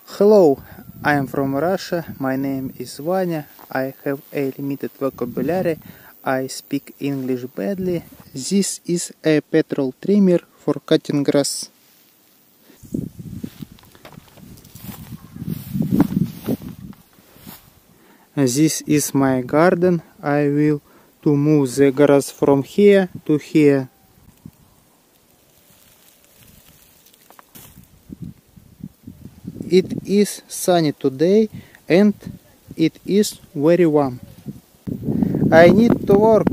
Hello, I am from Russia. My name is Vanya. I have a limited vocabulary. I speak English badly. This is a petrol trimmer for cutting grass. This is my garden. I will to move the grass from here to here. It is sunny today and it is very warm. I need to work.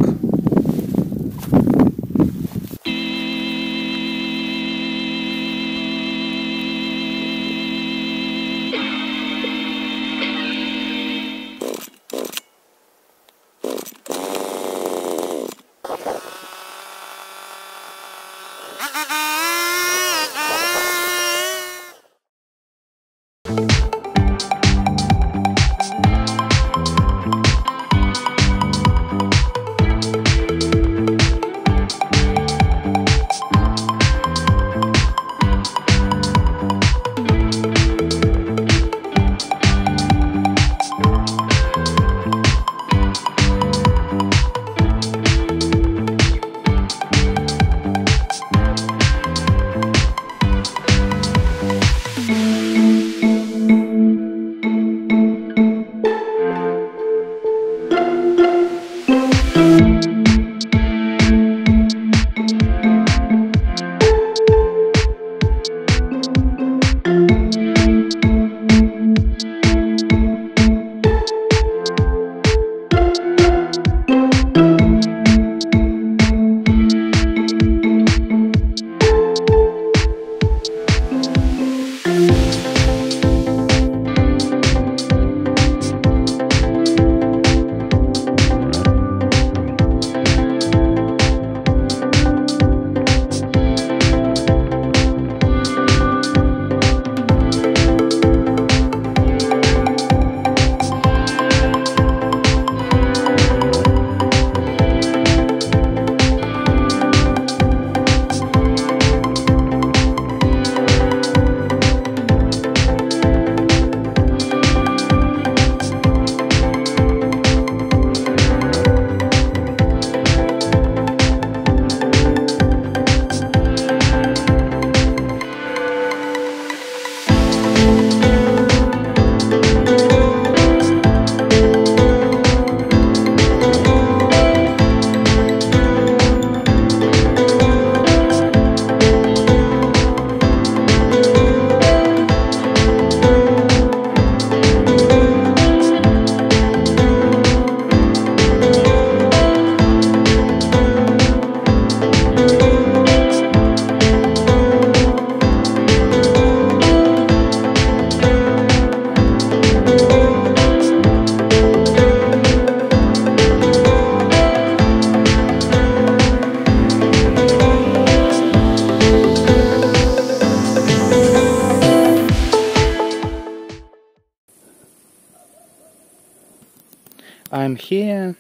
I'm here.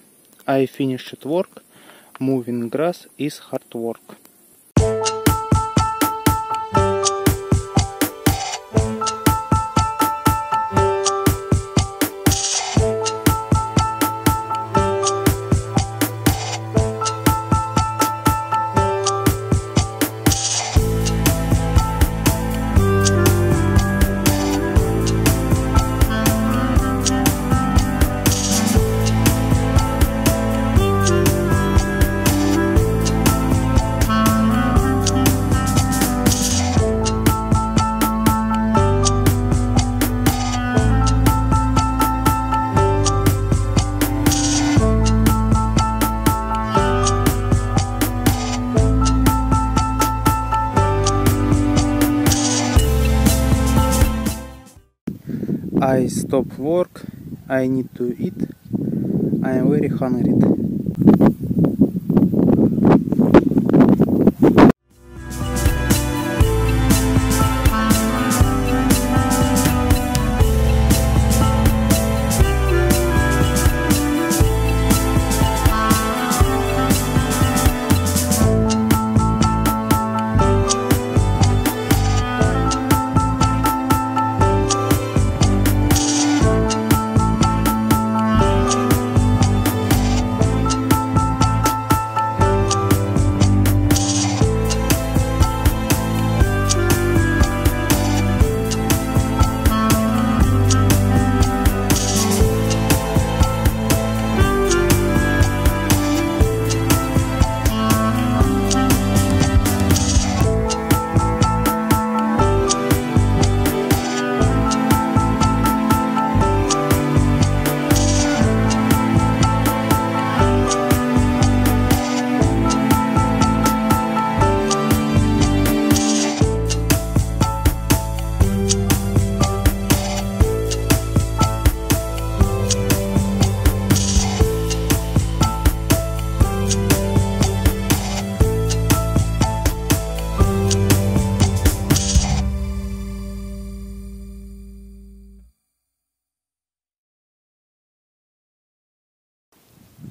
I finished work. Moving grass is hard work. I stop work. I need to eat. I am very hungry.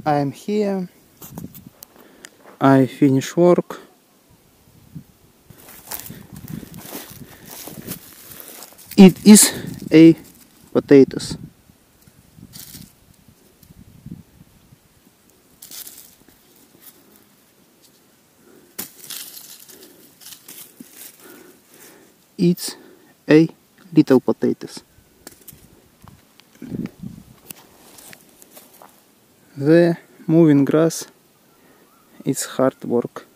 I am here. I finish work. It is a potatoes. It's a little potatoes. The moving grass is hard work.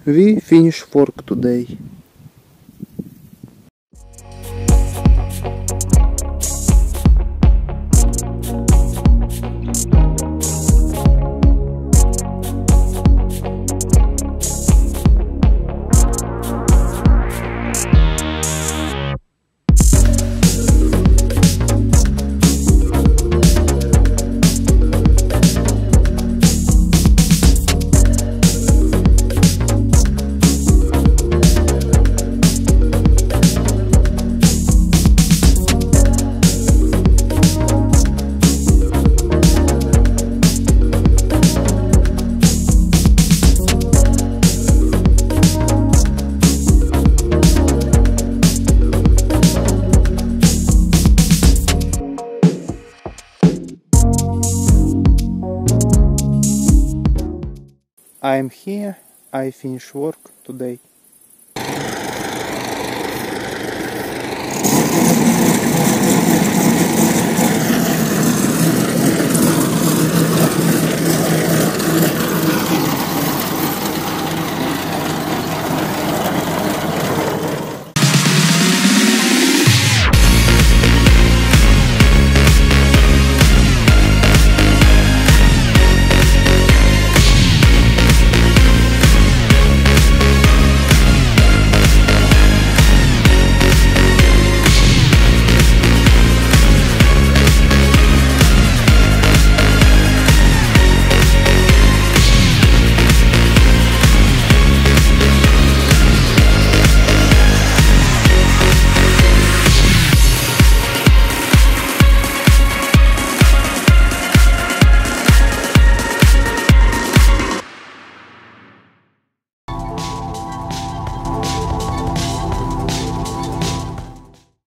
We finish work today. I am here. I finish work today.